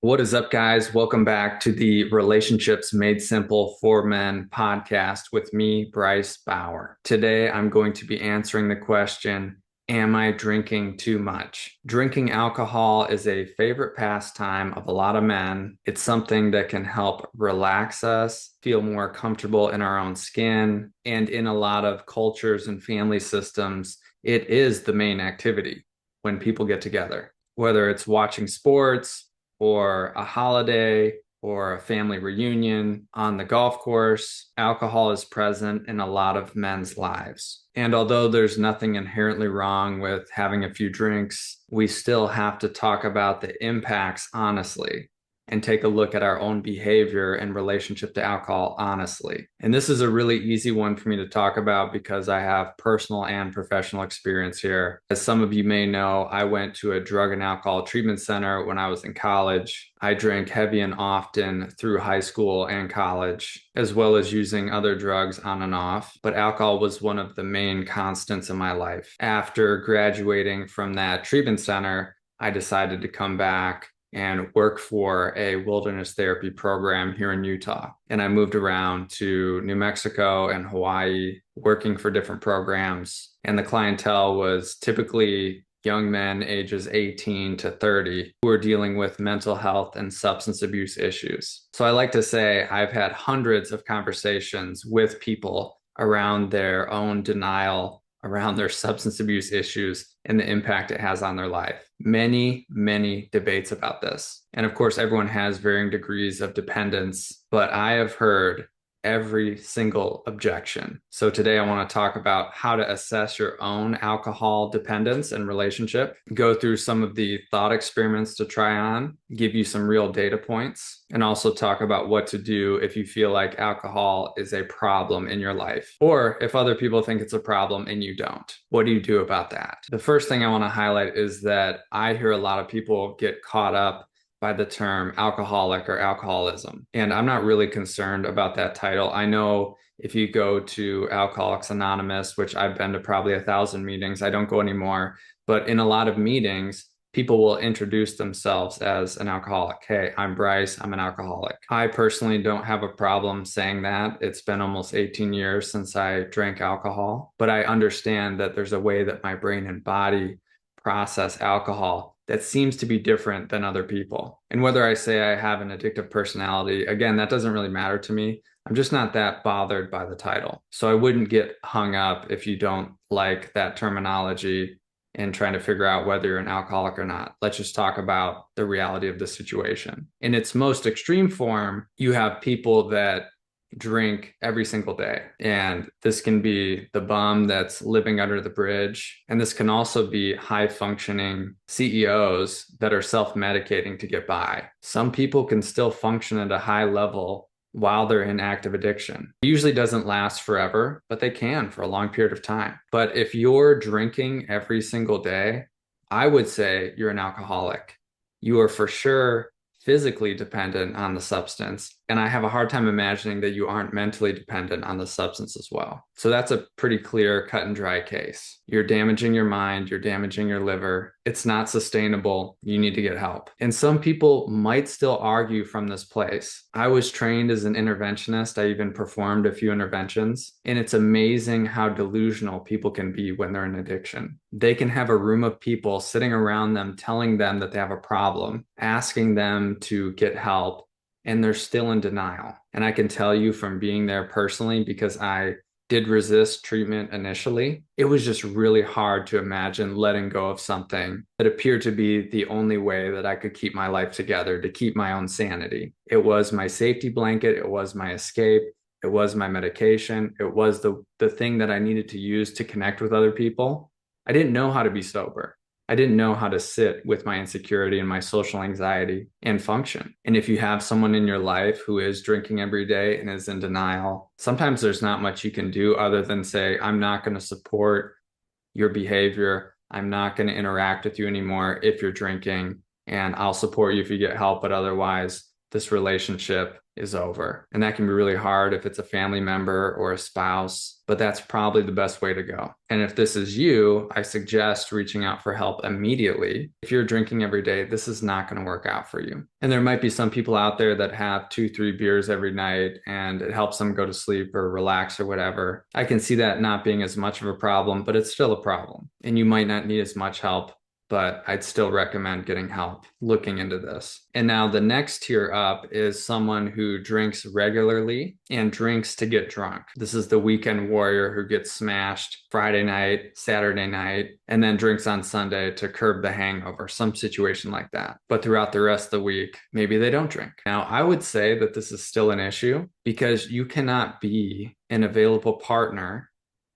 What is up, guys? Welcome back to the Relationships Made Simple for Men podcast with me, Bryce Bauer. Today, I'm going to be answering the question, am I drinking too much? Drinking alcohol is a favorite pastime of a lot of men. It's something that can help relax us, feel more comfortable in our own skin, and in a lot of cultures and family systems, it is the main activity when people get together, whether it's watching sports, or a holiday or a family reunion on the golf course. Alcohol is present in a lot of men's lives. And although there's nothing inherently wrong with having a few drinks, we still have to talk about the impacts honestly and take a look at our own behavior in relationship to alcohol honestly. And this is a really easy one for me to talk about because I have personal and professional experience here. As some of you may know, I went to a drug and alcohol treatment center when I was in college. I drank heavy and often through high school and college, as well as using other drugs on and off. But alcohol was one of the main constants in my life. After graduating from that treatment center, I decided to come back and work for a wilderness therapy program here in Utah. And I moved around to New Mexico and Hawaii, working for different programs. And the clientele was typically young men ages 18 to 30 who are dealing with mental health and substance abuse issues. So I like to say I've had hundreds of conversations with people around their own denial, around their substance abuse issues, and the impact it has on their life. Many debates about this. And of course, everyone has varying degrees of dependence, but I have heard every single objection. So today I want to talk about how to assess your own alcohol dependence and relationship, go through some of the thought experiments to try on, give you some real data points, and also talk about what to do if you feel like alcohol is a problem in your life, or if other people think it's a problem and you don't. What do you do about that? The first thing I want to highlight is that I hear a lot of people get caught up by the term alcoholic or alcoholism. And I'm not really concerned about that title. I know if you go to Alcoholics Anonymous, which I've been to probably 1,000 meetings, I don't go anymore, but in a lot of meetings, people will introduce themselves as an alcoholic. Hey, I'm Bryce, I'm an alcoholic. I personally don't have a problem saying that. It's been almost 18 years since I drank alcohol, but I understand that there's a way that my brain and body process alcohol that seems to be different than other people. And whether I say I have an addictive personality, again, that doesn't really matter to me. I'm just not that bothered by the title. So I wouldn't get hung up if you don't like that terminology and trying to figure out whether you're an alcoholic or not. Let's just talk about the reality of the situation. In its most extreme form, you have people that drink every single day. And this can be the bum that's living under the bridge. And this can also be high functioning CEOs that are self-medicating to get by. Some people can still function at a high level while they're in active addiction. It usually doesn't last forever, but they can for a long period of time. But if you're drinking every single day, I would say you're an alcoholic. You are for sure physically dependent on the substance. And I have a hard time imagining that you aren't mentally dependent on the substance as well. So that's a pretty clear cut and dry case. You're damaging your mind, you're damaging your liver. It's not sustainable. You need to get help. And some people might still argue from this place. I was trained as an interventionist. I even performed a few interventions. And it's amazing how delusional people can be when they're in addiction. They can have a room of people sitting around them telling them that they have a problem, asking them to get help, and they're still in denial. And I can tell you from being there personally, because I did resist treatment initially, it was just really hard to imagine letting go of something that appeared to be the only way that I could keep my life together, to keep my own sanity. It was my safety blanket. It was my escape. It was my medication. It was the thing that I needed to use to connect with other people. I didn't know how to be sober. I didn't know how to sit with my insecurity and my social anxiety and function. And if you have someone in your life who is drinking every day and is in denial, sometimes there's not much you can do other than say, I'm not going to support your behavior. I'm not going to interact with you anymore if you're drinking, and I'll support you if you get help, but otherwise, this relationship is over. And that can be really hard if it's a family member or a spouse, but that's probably the best way to go. And if this is you, I suggest reaching out for help immediately. If you're drinking every day, this is not going to work out for you. And there might be some people out there that have 2-3 beers every night and it helps them go to sleep or relax or whatever. I can see that not being as much of a problem, but it's still a problem. And you might not need as much help, but I'd still recommend getting help looking into this. And now the next tier up is someone who drinks regularly and drinks to get drunk. This is the weekend warrior who gets smashed Friday night, Saturday night, and then drinks on Sunday to curb the hangover, some situation like that. But throughout the rest of the week, maybe they don't drink. Now, I would say that this is still an issue because you cannot be an available partner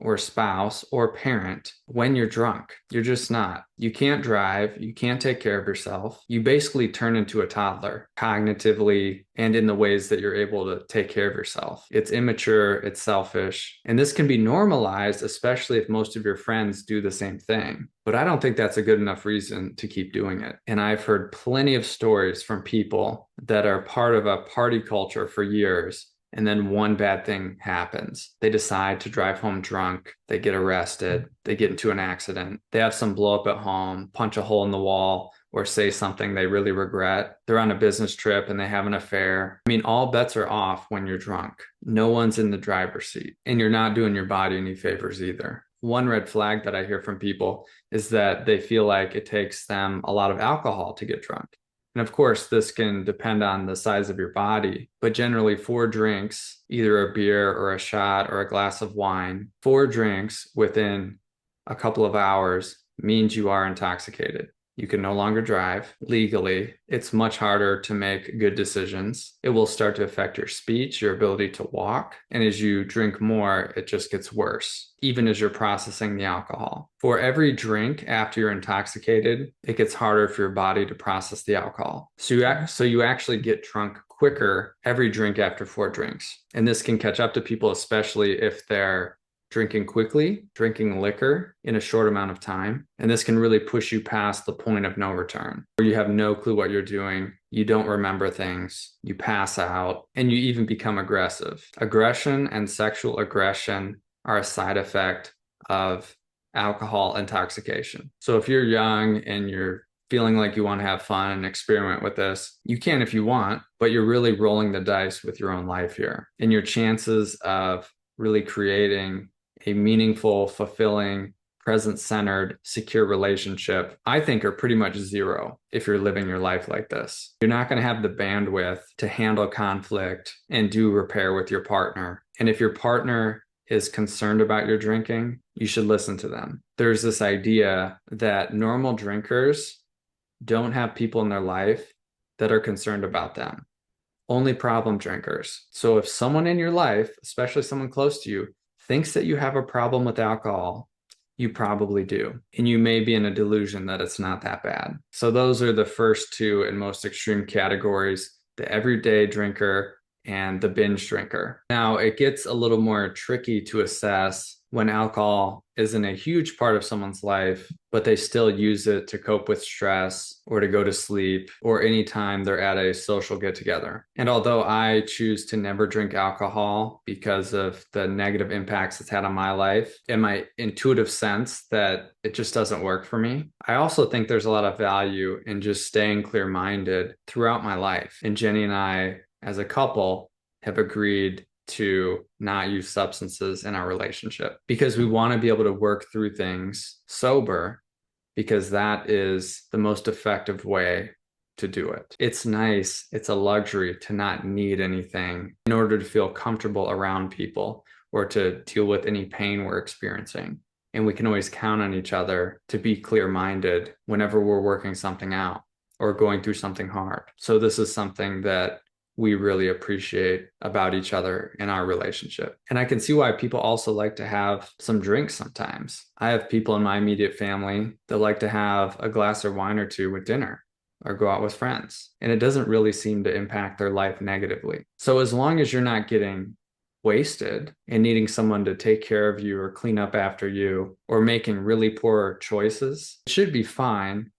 or spouse or parent when you're drunk. You're just not. You can't drive. You can't take care of yourself. You basically turn into a toddler cognitively and in the ways that you're able to take care of yourself. It's immature, it's selfish, and this can be normalized, especially if most of your friends do the same thing. But I don't think that's a good enough reason to keep doing it. And I've heard plenty of stories from people that are part of a party culture for years, and then one bad thing happens. They decide to drive home drunk. They get arrested. They get into an accident. They have some blow up at home, punch a hole in the wall, or say something they really regret. They're on a business trip and they have an affair. I mean, all bets are off when you're drunk. No one's in the driver's seat, and you're not doing your body any favors either. One red flag that I hear from people is that they feel like it takes them a lot of alcohol to get drunk. And of course, this can depend on the size of your body, but generally 4 drinks, either a beer or a shot or a glass of wine, 4 drinks within a couple of hours means you are intoxicated. You can no longer drive legally. It's much harder to make good decisions. It will start to affect your speech, your ability to walk. And as you drink more, it just gets worse, even as you're processing the alcohol. For every drink after you're intoxicated, it gets harder for your body to process the alcohol. So you actually get drunk quicker every drink after 4 drinks. And this can catch up to people, especially if they're drinking quickly, drinking liquor in a short amount of time. And this can really push you past the point of no return, where you have no clue what you're doing. You don't remember things, you pass out, and you even become aggressive. Aggression and sexual aggression are a side effect of alcohol intoxication. So if you're young and you're feeling like you want to have fun and experiment with this, you can if you want, but you're really rolling the dice with your own life here. And your chances of really creating a meaningful, fulfilling, present-centered, secure relationship, I think are pretty much zero if you're living your life like this. You're not going to have the bandwidth to handle conflict and do repair with your partner. And if your partner is concerned about your drinking, you should listen to them. There's this idea that normal drinkers don't have people in their life that are concerned about them. Only problem drinkers. So if someone in your life, especially someone close to you, thinks that you have a problem with alcohol, you probably do. And you may be in a delusion that it's not that bad. So those are the first 2 and most extreme categories: the everyday drinker and the binge drinker. Now, it gets a little more tricky to assess when alcohol isn't a huge part of someone's life, but they still use it to cope with stress or to go to sleep or anytime they're at a social get-together. And although I choose to never drink alcohol because of the negative impacts it's had on my life and my intuitive sense that it just doesn't work for me, I also think there's a lot of value in just staying clear-minded throughout my life. And Jenny and I, as a couple, have agreed to not use substances in our relationship because we want to be able to work through things sober, because that is the most effective way to do it. It's nice, it's a luxury to not need anything in order to feel comfortable around people or to deal with any pain we're experiencing. And we can always count on each other to be clear-minded whenever we're working something out or going through something hard. So this is something that we really appreciate about each other in our relationship. And I can see why people also like to have some drinks sometimes. I have people in my immediate family that like to have a glass of wine or 2 with dinner or go out with friends. And it doesn't really seem to impact their life negatively. So as long as you're not getting wasted and needing someone to take care of you or clean up after you or making really poor choices, it should be fine,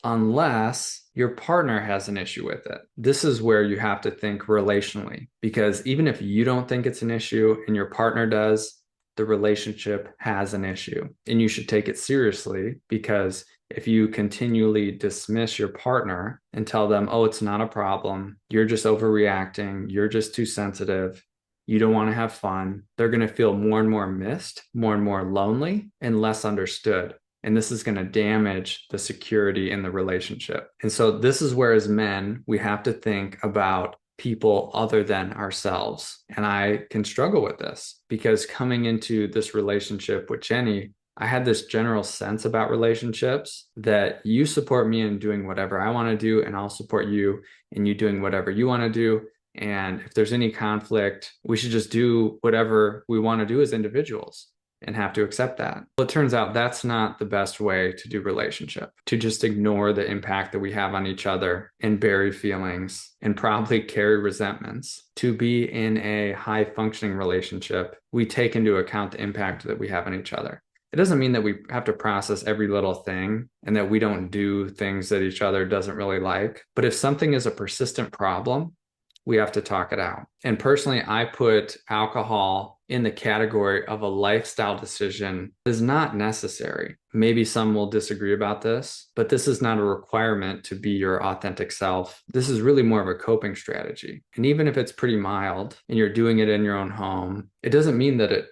unless your partner has an issue with it. This is where you have to think relationally, because even if you don't think it's an issue and your partner does, the relationship has an issue. And you should take it seriously, because if you continually dismiss your partner and tell them, oh, it's not a problem, you're just overreacting, you're just too sensitive, you don't want to have fun, they're going to feel more and more missed, more and more lonely, and less understood. And this is going to damage the security in the relationship. And so this is where, as men, we have to think about people other than ourselves. And I can struggle with this because coming into this relationship with Jenny, I had this general sense about relationships that you support me in doing whatever I want to do, and I'll support you in you doing whatever you want to do. And if there's any conflict, we should just do whatever we want to do as individuals and have to accept that. Well, it turns out that's not the best way to do relationship, to just ignore the impact that we have on each other and bury feelings and probably carry resentments. To be in a high functioning relationship, we take into account the impact that we have on each other. It doesn't mean that we have to process every little thing and that we don't do things that each other doesn't really like. But if something is a persistent problem, we have to talk it out. And personally, I put alcohol in the category of a lifestyle decision that is not necessary. Maybe some will disagree about this, but this is not a requirement to be your authentic self. This is really more of a coping strategy. And even if it's pretty mild and you're doing it in your own home, it doesn't mean that it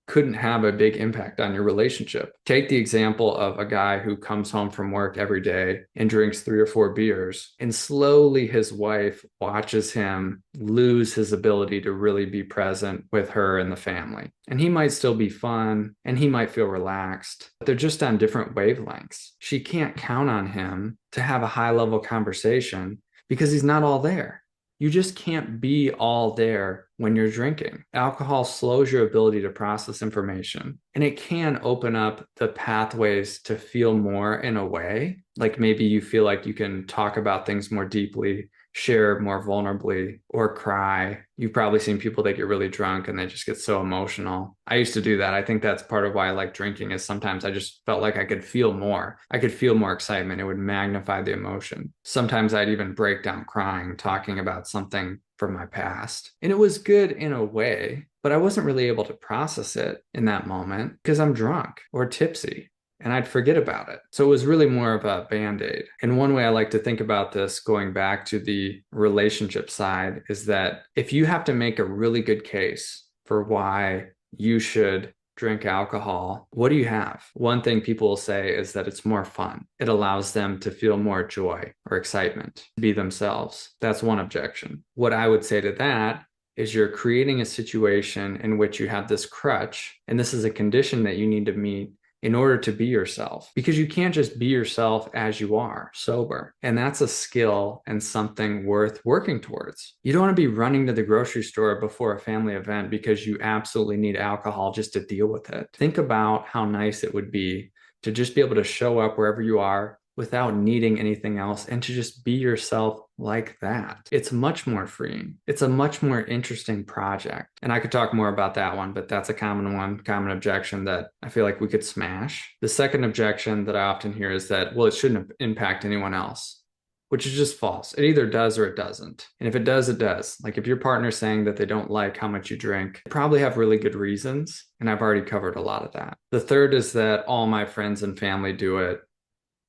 couldn't have a big impact on your relationship. Take the example of a guy who comes home from work every day and drinks 3 or 4 beers, and slowly his wife watches him lose his ability to really be present with her and the family. And he might still be fun and he might feel relaxed, but they're just on different wavelengths. She can't count on him to have a high level conversation because he's not all there. You just can't be all there when you're drinking. Alcohol slows your ability to process information, and it can open up the pathways to feel more in a way. Like maybe you feel like you can talk about things more deeply, share more vulnerably, or cry. You've probably seen people that get really drunk and they just get so emotional. I used to do that. I think that's part of why I like drinking, is sometimes I just felt like I could feel more. I could feel more excitement. It would magnify the emotion. Sometimes I'd even break down crying, talking about something from my past. And it was good in a way, but I wasn't really able to process it in that moment because I'm drunk or tipsy, and I'd forget about it. So it was really more of a band-aid. And one way I like to think about this, going back to the relationship side, is that if you have to make a really good case for why you should drink alcohol, what do you have? One thing people will say is that it's more fun. It allows them to feel more joy or excitement, to be themselves. That's one objection. What I would say to that is you're creating a situation in which you have this crutch, and this is a condition that you need to meet in order to be yourself, because you can't just be yourself as you are sober. And that's a skill and something worth working towards. You don't want to be running to the grocery store before a family event because you absolutely need alcohol just to deal with it. Think about how nice it would be to just be able to show up wherever you are without needing anything else, and to just be yourself like that. It's much more freeing. It's a much more interesting project. And I could talk more about that one, but that's a common objection that I feel like we could smash. The second objection that I often hear is that, well, it shouldn't impact anyone else, which is just false. It either does or it doesn't. And if it does, it does. Like if your partner's saying that they don't like how much you drink, they probably have really good reasons. And I've already covered a lot of that. The third is that all my friends and family do it,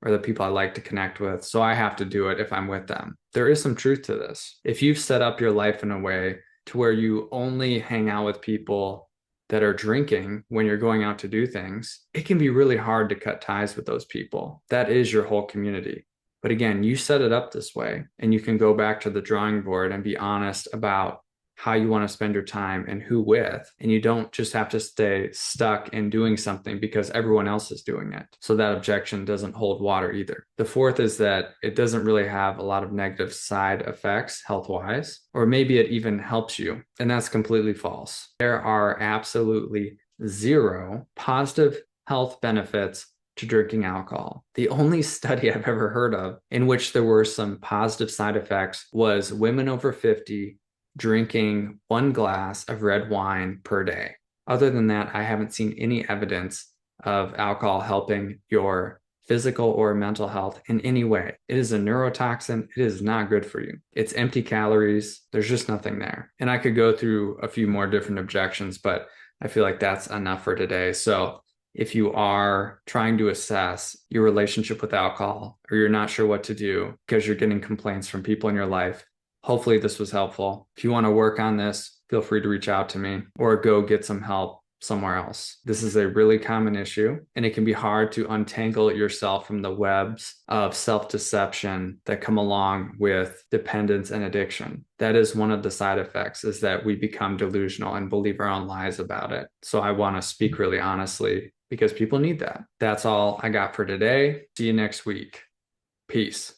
or the people I like to connect with, so I have to do it if I'm with them. There is some truth to this. If you've set up your life in a way to where you only hang out with people that are drinking when you're going out to do things, it can be really hard to cut ties with those people. That is your whole community. But again, you set it up this way, and you can go back to the drawing board and be honest about how you want to spend your time and who with. And you don't just have to stay stuck in doing something because everyone else is doing it. So that objection doesn't hold water either. The fourth is that it doesn't really have a lot of negative side effects health-wise, or maybe it even helps you. And that's completely false. There are absolutely 0 positive health benefits to drinking alcohol. The only study I've ever heard of in which there were some positive side effects was women over 50 drinking 1 glass of red wine per day. Other than that, I haven't seen any evidence of alcohol helping your physical or mental health in any way. It is a neurotoxin. It is not good for you. It's empty calories. There's just nothing there. And I could go through a few more different objections, but I feel like that's enough for today. So if you are trying to assess your relationship with alcohol, or you're not sure what to do because you're getting complaints from people in your life, hopefully this was helpful. If you want to work on this, feel free to reach out to me or go get some help somewhere else. This is a really common issue, and it can be hard to untangle yourself from the webs of self-deception that come along with dependence and addiction. That is one of the side effects, is that we become delusional and believe our own lies about it. So I want to speak really honestly because people need that. That's all I got for today. See you next week. Peace.